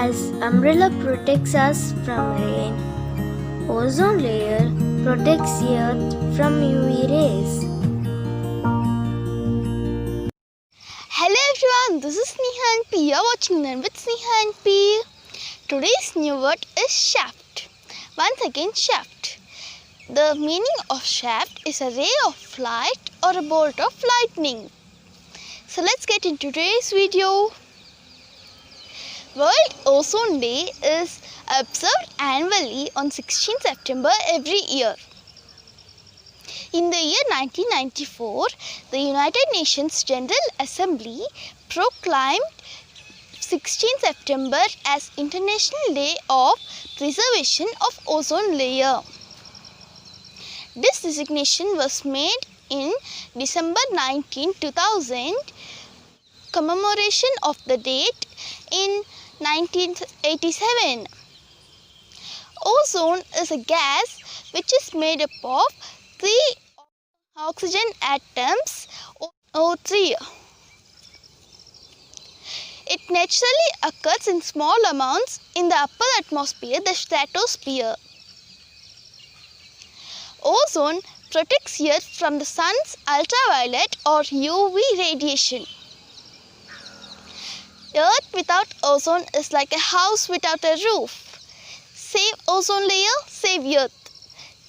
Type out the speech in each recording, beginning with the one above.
As umbrella protects us from rain, ozone layer protects the earth from UV rays. Hello everyone, this is Sneha and P. You are watching Learn with Sneha and P. Today's new word is shaft. Once again, shaft. The meaning of shaft is a ray of light or a bolt of lightning. So let's get into today's video. World Ozone Day is observed annually on 16 September every year. In the year 1994, the United Nations General Assembly proclaimed 16 September as International Day of Preservation of Ozone Layer. This designation was made in December 19, 2000, commemoration of the date in 1987. Ozone is a gas which is made up of 3 oxygen atoms, O3. It naturally occurs in small amounts in the upper atmosphere, the stratosphere. Ozone protects Earth from the sun's ultraviolet or UV radiation. Earth without ozone is like a house without a roof. Save ozone layer, save Earth.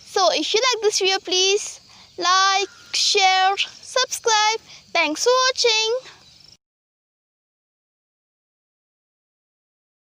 So if you like this video, please like, share, subscribe. Thanks for watching.